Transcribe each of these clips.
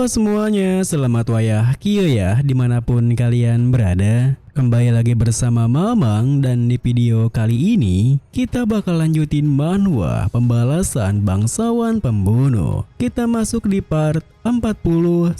Halo semuanya, selamat wayah Kio ya dimanapun kalian berada. Kembali lagi bersama Mamang dan di video kali ini kita bakal lanjutin manhwa pembalasan bangsawan pembunuh. Kita masuk di part 41.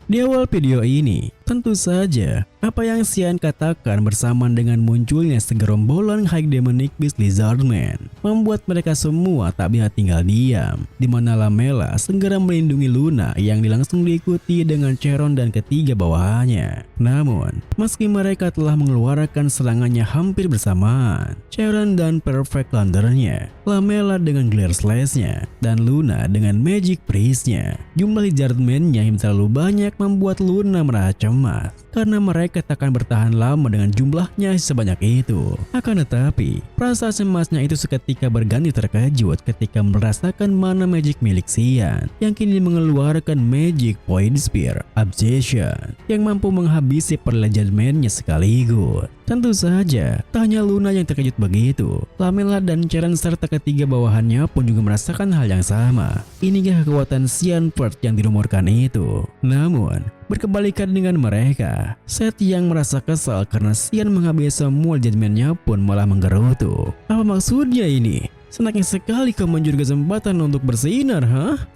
Di awal video ini tentu saja apa yang Xian katakan bersamaan dengan munculnya segerombolan High Demonic Beast Lizardmen membuat mereka semua tak bisa tinggal diam, di mana Lamela segera melindungi Luna yang langsung diikuti dengan Charon dan ketiga bawahannya. Namun meski mereka telah mengeluarkan serangannya hampir bersamaan, Charon dan Perfect Thundernya, Lamela dengan Glare Slash-nya, dan Luna dengan Magic Priest-nya, jumlah Lizardmen-nya yang terlalu banyak membuat Luna merasa cemas karena mereka takkan bertahan lama dengan jumlahnya sebanyak itu. Akan tetapi, rasa cemasnya itu seketika berganti terkejut ketika merasakan mana magic milik Xian yang kini mengeluarkan Magic Point Spear Obsession yang mampu menghabisi Lizardmen-nya sekaligus. Tentu saja, tak hanya Luna yang terkejut begitu, Lamela dan Charon serta ketiga bawahannya pun juga merasakan hal yang sama. Inikah kekuatan Xian Pert yang dirumorkan itu? Namun, berkebalikan dengan mereka, Seth yang merasa kesal karena Xian menghabisi semua Lizardmen-nya pun malah menggerutu. Apa maksudnya ini? Senangnya sekali kau mencuri kesempatan untuk bersinar,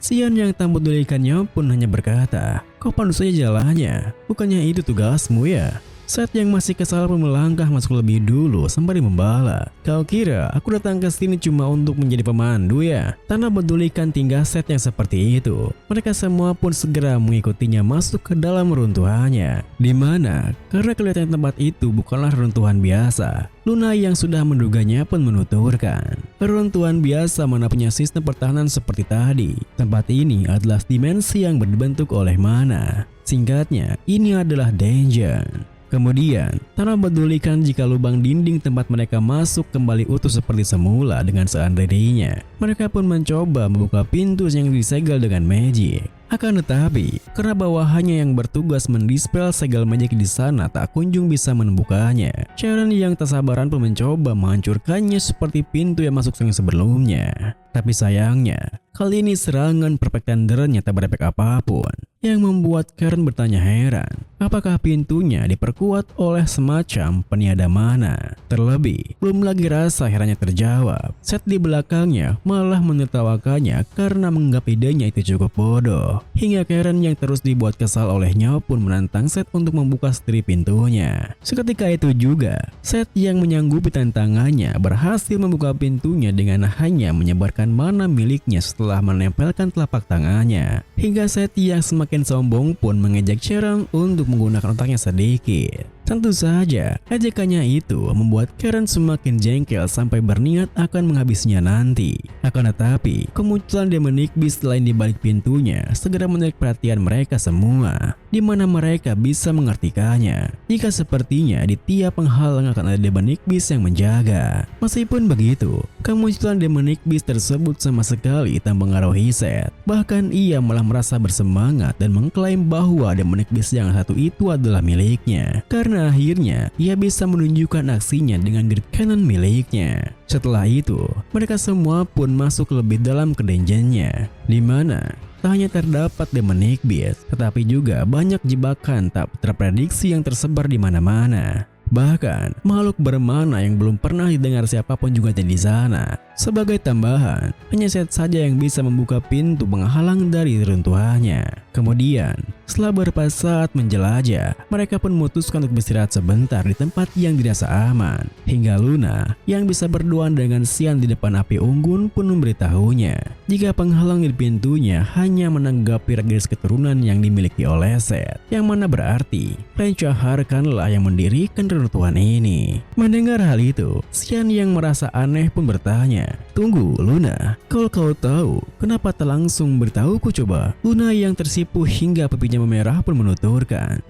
Xian yang tak pedulikannya pun hanya berkata, "Kau pandu saja jalannya, bukannya itu tugasmu ya?" Seth yang masih kesal pun melangkah masuk lebih dulu sembari membala, "Kau kira aku datang ke sini cuma untuk menjadi pemandu ya?" Tanpa pedulikan tingkah Seth yang seperti itu, mereka semua pun segera mengikutinya masuk ke dalam runtuhannya. Dimana karena kelihatan tempat itu bukanlah runtuhan biasa, Luna yang sudah menduganya pun menuturkan, "Runtuhan biasa mana punya sistem pertahanan seperti tadi. Tempat ini adalah dimensi yang berbentuk oleh mana. Singkatnya, ini adalah dungeon." Kemudian, tanpa pedulikan jika lubang dinding tempat mereka masuk kembali utuh seperti semula dengan sendirinya, mereka pun mencoba membuka pintu yang disegel dengan magic. Akan tetapi, karena bawahannya yang bertugas mendispel segel magic di sana tak kunjung bisa membukanya, Charon yang tak sabaran pun mencoba menghancurkannya seperti pintu yang masuk yang sebelumnya. Tapi sayangnya, kali ini serangan Perfect Thunder-nya tak berefek apapun, yang membuat Karen bertanya heran, apakah pintunya diperkuat oleh semacam peniada mana? Terlebih, belum lagi rasa herannya terjawab, Seth di belakangnya malah menertawakannya karena menganggap idenya itu cukup bodoh. Hingga Karen yang terus dibuat kesal olehnya pun menantang Seth untuk membuka setir pintunya. Seketika itu juga, Seth yang menyanggupi tantangannya berhasil membuka pintunya dengan hanya menyebarkan mana miliknya setelah menempelkan telapak tangannya. Hingga Seth yang semakin sombong pun mengejek Charon untuk menggunakan otaknya sedikit. Tentu saja, ejekannya itu membuat Karen semakin jengkel sampai berniat akan menghabisinya nanti. Akan tetapi, kemunculan Demonic Beast lain di balik pintunya segera menarik perhatian mereka semua, di mana mereka bisa mengartikannya jika sepertinya di tiap penghalang akan ada Demonic Beast yang menjaga. Meskipun begitu, kemunculan Demonic Beast tersebut sama sekali tak mengaruhi Seth. Bahkan ia malah merasa bersemangat dan mengklaim bahwa Demonic Beast yang satu itu adalah miliknya, karena akhirnya ia bisa menunjukkan aksinya dengan Great Cannon miliknya. Setelah itu, mereka semua pun masuk lebih dalam ke dungeon-nya, di mana tak hanya terdapat Demonic Beast, tetapi juga banyak jebakan tak terprediksi yang tersebar di mana-mana. Bahkan, makhluk bermana yang belum pernah didengar siapapun juga ada di sana. Sebagai tambahan, hanya Seth saja yang bisa membuka pintu penghalang dari runtuhannya. Kemudian, setelah beberapa saat menjelajah, mereka pun memutuskan untuk beristirahat sebentar di tempat yang dirasa aman. Hingga Luna yang bisa berduaan dengan Xian di depan api unggun pun memberitahunya jika penghalang di pintunya hanya menanggapi garis keturunan yang dimiliki oleh Seth, yang mana berarti Rencaharkanlah yang mendirikan runtuhan ini. Mendengar hal itu, Xian yang merasa aneh pun bertanya, "Tunggu Luna, kalau kau tahu, kenapa tak langsung beritahuku coba?" Luna yang tersipu hingga pipinya memerah pun menuturkan,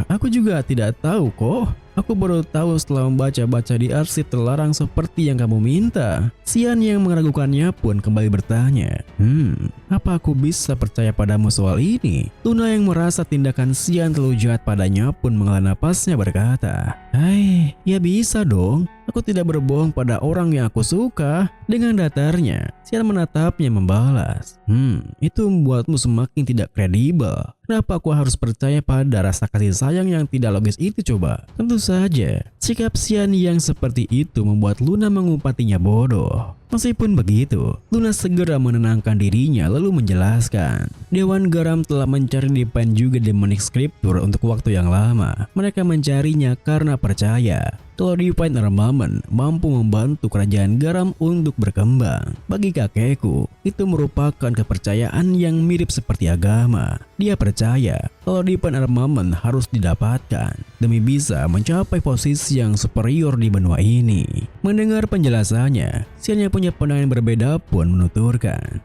"Aku juga tidak tahu kok." Aku baru tahu setelah membaca-baca di arsip terlarang seperti yang kamu minta. Xian yang meragukannya pun kembali bertanya, apa aku bisa percaya padamu soal ini? Luna yang merasa tindakan Xian terlalu jahat padanya pun menghela napasnya berkata, "Hai, ya bisa dong. Aku tidak berbohong pada orang yang aku suka." Dengan datarnya, Xian menatapnya membalas, itu membuatmu semakin tidak kredibel. Kenapa aku harus percaya pada rasa kasih sayang yang tidak logis itu coba? Tentu saja, sikap Xian yang seperti itu membuat Luna mengumpatinya bodoh. Meskipun begitu, Luna segera menenangkan dirinya lalu menjelaskan, Dewan Garam telah mencari di pen juga Demonic Scripture untuk waktu yang lama. Mereka mencarinya karena percaya kalau Divine Armament mampu membantu kerajaan garam untuk berkembang. Bagi kakekku, itu merupakan kepercayaan yang mirip seperti agama. Dia percaya kalau Divine Armament harus didapatkan demi bisa mencapai posisi yang superior di benua ini. Mendengar penjelasannya, Xian yang punya pandangan berbeda pun menuturkan,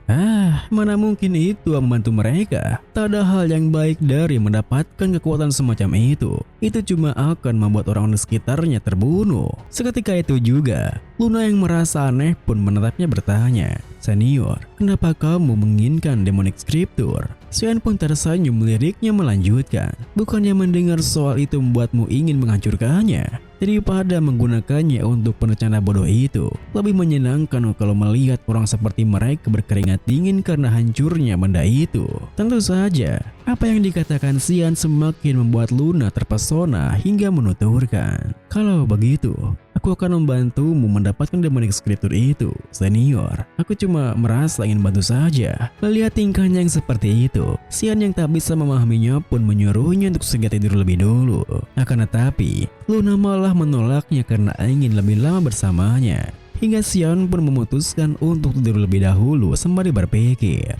mana mungkin itu membantu mereka? Tak ada hal yang baik dari mendapatkan kekuatan semacam itu. Itu cuma akan membuat orang di sekitarnya terbunuh. Seketika itu juga, Luna yang merasa aneh pun menatapnya bertanya, "Senior, kenapa kamu menginginkan Demonic Scripture?" Xian pun tersenyum meliriknya melanjutkan, "Bukannya mendengar soal itu membuatmu ingin menghancurkannya? Daripada menggunakannya untuk perencana bodoh itu, lebih menyenangkan kalau melihat orang seperti mereka berkeringat dingin karena hancurnya benda itu." Tentu saja, apa yang dikatakan Xian semakin membuat Luna terpesona hingga menuturkan, "Kalau begitu, aku akan membantumu mendapatkan Demonic Scripture itu, senior. Aku cuma merasa ingin bantu saja." Melihat tingkahnya yang seperti itu, Xian yang tak bisa memahaminya pun menyuruhnya untuk segera tidur lebih dulu. Akan tetapi, Luna malah menolaknya karena ingin lebih lama bersamanya. Hingga Xian pun memutuskan untuk tidur lebih dahulu sembari berpikir,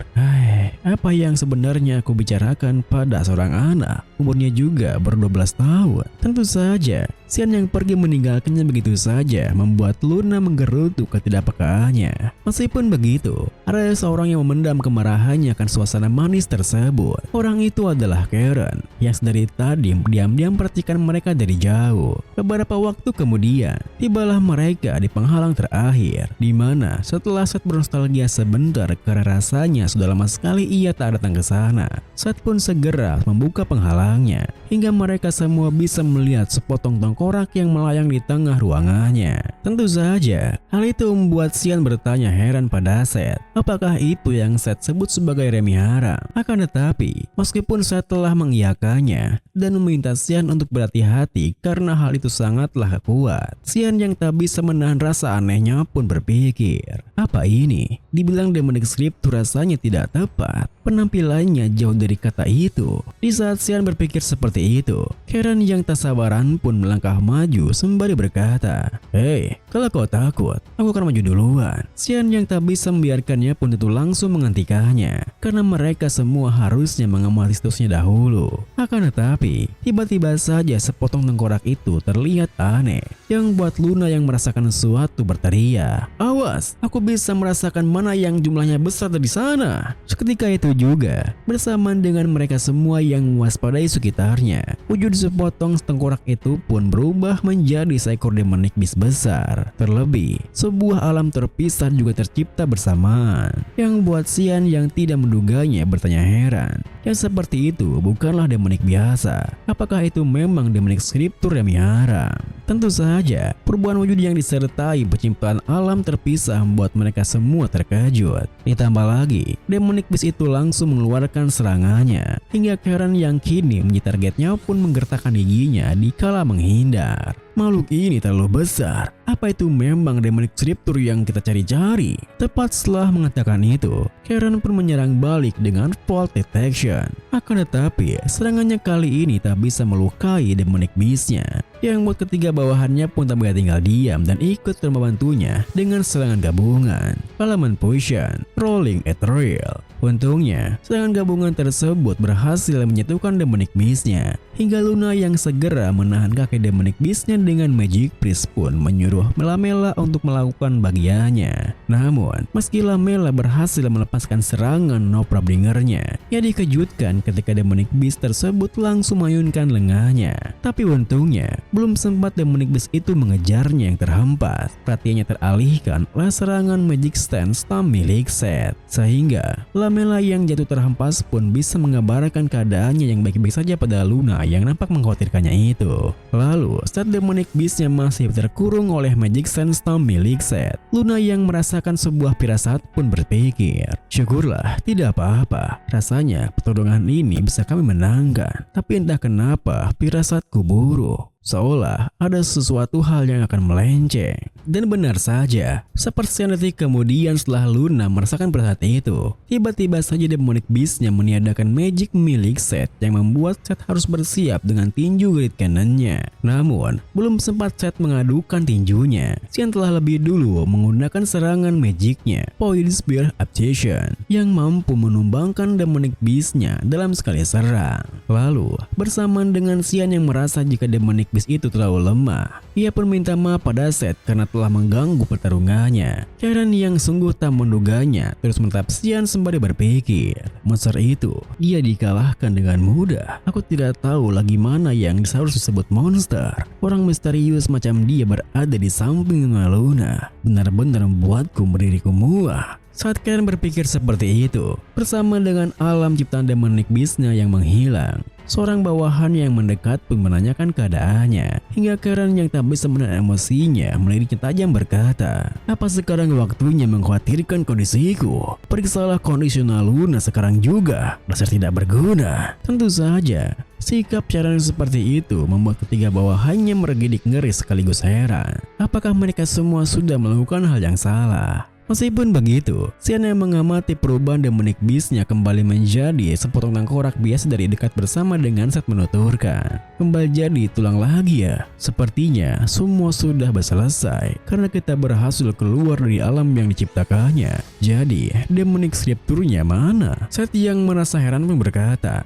apa yang sebenarnya aku bicarakan pada seorang anak, umurnya juga baru 12 tahun. Tentu saja, Xian yang pergi meninggalkannya begitu saja membuat Luna menggerutu ketidakpekaannya. Meskipun begitu, ada seorang yang memendam kemarahannya akan suasana manis tersebut. Orang itu adalah Karen, yang sedari tadi diam-diam perhatikan mereka dari jauh. Beberapa waktu kemudian, tibalah mereka di penghalang terakhir, di mana setelah Seth bernostalgia sebentar karena rasanya sudah lama sekali ia tak datang ke sana. Seth pun segera membuka penghalangnya, hingga mereka semua bisa melihat sepotong tengkorak yang melayang di tengah ruangannya. Tentu saja, hal itu membuat Xian bertanya heran pada Seth, apakah itu yang Seth sebut sebagai remi haram? Akan tetapi, meskipun Seth telah mengiyakannya dan meminta Xian untuk berhati-hati karena hal itu sangatlah kuat, Xian yang tak bisa menahan rasa anehnya pun berpikir, apa ini? Dibilang Demonic Scripture rasanya tidak tepat. Penampilannya jauh dari kata itu. Di saat Xian berpikir seperti itu, Karen yang tak sabaran pun melangkah maju sembari berkata, "Hei, kalau kau takut, aku akan maju duluan." Xian yang tak bisa membiarkannya pun itu langsung menghentikannya, karena mereka semua harusnya mengamati statusnya dahulu. Akan tetapi, tiba-tiba saja sepotong tengkorak itu terlihat aneh, yang buat Luna yang merasakan sesuatu berteriak, "Awas, aku bisa merasakan mana yang jumlahnya besar dari sana." Seketika itu juga, bersamaan dengan mereka semua yang mewaspadai sekitarnya, wujud sepotong tengkorak itu pun berubah menjadi seekor demonic beast besar. Terlebih, sebuah alam terpisah juga tercipta bersamaan, yang buat Xian yang tidak menduganya bertanya heran, yang seperti itu bukanlah demonic biasa. Apakah itu memang Demonic Scripture yang haram? Tentu saja, perubahan wujud yang disertai penciptaan alam terpisah membuat mereka semua terkejut. Ditambah lagi, demonic beast itu langsung mengeluarkan serangannya, hingga Karen yang kini menjadi targetnya pun menggertakkan giginya dikala menghindar. Makhluk ini terlalu besar. Apa itu memang Demonic Scripture yang kita cari-cari? Tepat setelah mengatakan itu, Karen pun menyerang balik dengan Fault Detection. Akan tetapi, serangannya kali ini tak bisa melukai Demonic Beast-nya, yang buat ketiga bawahannya pun tak bisa tinggal diam dan ikut membantunya dengan serangan gabungan, Element Potion, Rolling Ethereal, Untungnya, serangan gabungan tersebut berhasil menyatukan Demonic Beast-nya, hingga Luna yang segera menahan kaki Demonic Beast-nya dengan Magic Priest pun menyuruh Lamela untuk melakukan bagiannya. Namun, meski Lamela berhasil melepaskan serangan Nopra-Bringer-nya, ia dikejutkan ketika Demonic Beast tersebut langsung mayunkan lengannya. Tapi untungnya, belum sempat Demonic Beast itu mengejarnya yang terhempas, perhatiannya teralihkan oleh serangan Magic Stance milik Seth, sehingga Lamela yang jatuh terhempas pun bisa mengabarkan keadaannya yang baik-baik saja pada Luna yang nampak mengkhawatirkannya itu. Lalu, saat Demonic Beast-nya masih terkurung oleh Magic Stance milik Seth, Luna yang merasakan sebuah firasat pun berpikir, syukurlah tidak apa-apa, rasanya pertolongan ini bisa kami menangkan. Tapi entah kenapa firasatku buruk, seolah ada sesuatu hal yang akan melenceng. Dan benar saja, sepersekian detik kemudian setelah Luna merasakan firasat itu, tiba-tiba saja Demonic Beast-nya meniadakan magic milik Seth yang membuat Seth harus bersiap dengan tinju Great Cannon-nya. Namun, belum sempat Seth mengadukan tinjunya, Xian telah lebih dulu menggunakan serangan magicnya, Point Spear Obsession, yang mampu menumbangkan Demonic Beast-nya dalam sekali serang. Lalu, bersamaan dengan Xian yang merasa jika Demonic Beast itu terlalu lemah, ia pun minta maaf pada Seth karena telah mengganggu pertarungannya. Karen yang sungguh tak menduganya terus menatap Xian sembari berpikir, monster itu dia dikalahkan dengan mudah. Aku tidak tahu lagi mana yang seharusnya disebut monster. Orang misterius macam dia berada di samping Luna benar-benar membuatku berdiriku muak. Saat Karen berpikir seperti itu, bersama dengan alam ciptaan Demonic Beast-nya yang menghilang, seorang bawahan yang mendekat pun menanyakan keadaannya, hingga Karen yang tak bisa menahan emosinya meliriknya tajam berkata, apa sekarang waktunya mengkhawatirkan kondisiku? Periksalah kondisional Luna sekarang juga, dasar tidak berguna. Tentu saja, sikap Sharon seperti itu membuat ketiga bawahannya mergidik ngeri sekaligus heran. Apakah mereka semua sudah melakukan hal yang salah? Meskipun begitu, Xian yang mengamati perubahan Demonic Beast-nya kembali menjadi sepotong tengkorak biasa dari dekat bersama dengan Seth menuturkan, kembali jadi tulang lagi ya. Sepertinya semua sudah selesai karena kita berhasil keluar dari alam yang diciptakannya. Jadi, Demonic Scripture-nya mana? Seth yang merasa heran pun berkata,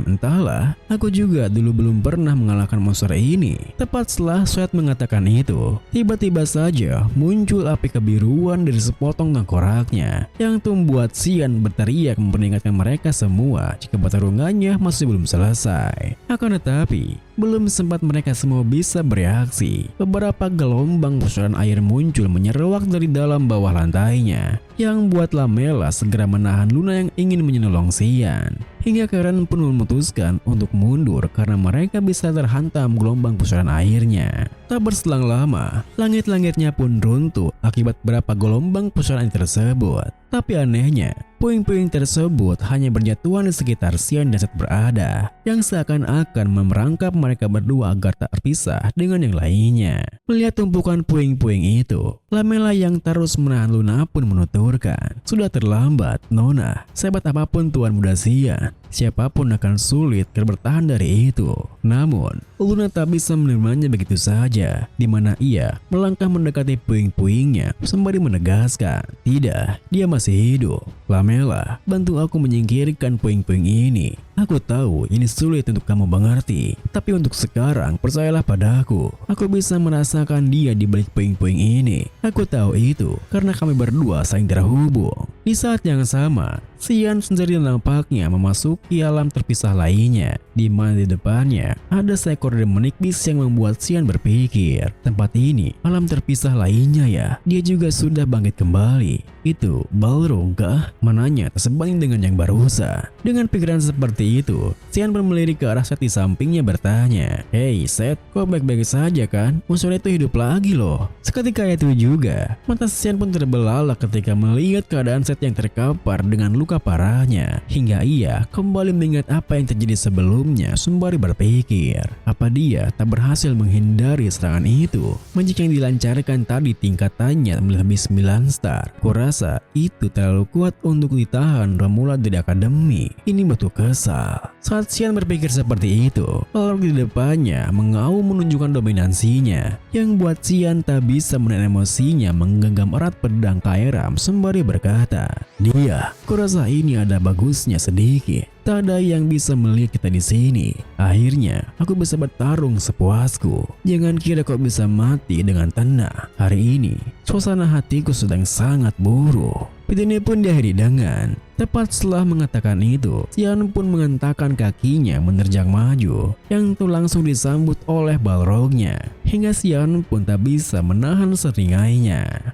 entahlah, aku juga dulu belum pernah mengalahkan monster ini. Tepat setelah Seth mengatakan itu, tiba-tiba saja muncul api kebiruan dari sepotong tengkoraknya yang membuat Xian berteriak memperingatkan mereka semua jika pertarungannya masih belum selesai. Akan tetapi, belum sempat mereka semua bisa bereaksi, beberapa gelombang pusaran air muncul menyeruak dari dalam bawah lantainya, yang membuat Lamela segera menahan Luna yang ingin menyelong Xian. Hingga Karen pun memutuskan untuk mundur karena mereka bisa terhantam gelombang pusaran airnya. Tak berselang lama, langit-langitnya pun runtuh akibat berapa gelombang pusaran air tersebut. Tapi anehnya, puing-puing tersebut hanya berjatuhan di sekitar Xian dan Seth berada, yang seakan-akan memerangkap mereka berdua agar tak terpisah dengan yang lainnya. Melihat tumpukan puing-puing itu, Lamela yang terus menahan Luna pun menuturkan, sudah terlambat, Nona. Sehebat apapun Tuan Muda Xian, siapapun akan sulit bertahan dari itu. Namun, Luna tak bisa menerimanya begitu saja, di mana ia melangkah mendekati puing-puingnya sembari menegaskan, tidak, dia masih hidup. Lamela, bantu aku menyingkirkan puing-puing ini. Aku tahu ini sulit untuk kamu mengerti, tapi untuk sekarang percayalah padaku. Aku bisa merasakan dia di balik puing-puing ini. Aku tahu itu karena kami berdua saling terhubung. Di saat yang sama, Xian sendiri nampaknya memasuki alam terpisah lainnya, di mana di depannya ada seekor Demonic Beast yang membuat Xian berpikir, tempat ini alam terpisah lainnya ya. Dia juga sudah bangkit kembali. Itu Balrog kah? Mananya tak sebanding dengan yang barusan. Dengan pikiran seperti itu, Xian pun melirik ke arah Seth di sampingnya bertanya, "Hey Seth, kok baik-baik saja kan? Musuh itu hidup lagi loh." Seketika itu juga, mata Xian pun terbelalak ketika melihat keadaan Seth yang terkapar dengan luka parahnya, hingga ia kembali mengingat apa yang terjadi sebelumnya sembari berpikir, apa dia tak berhasil menghindari serangan itu? Magic yang dilancarkan tadi tingkatannya melebihi 9 star. Kurasa itu terlalu kuat untuk ditahan Romula dari akademi. Ini batu kesal. kesal. Saat Xian berpikir seperti itu, Balrog di depannya mengaum menunjukkan dominansinya, yang buat Xian tak bisa menahan emosinya menggenggam erat pedang Kairam sembari berkata, "Dia, kurasa ini ada bagusnya sedikit. Tak ada yang bisa melihat kita di sini. Akhirnya, aku bisa bertarung sepuasku. Jangan kira kau bisa mati dengan tenang. Hari ini, suasana hatiku sedang sangat buruk." Video pun diakhiri dengan tepat setelah mengatakan itu, Xian pun mengentakkan kakinya menerjang maju, yang itu langsung disambut oleh Balrognya, hingga Xian pun tak bisa menahan seringainya.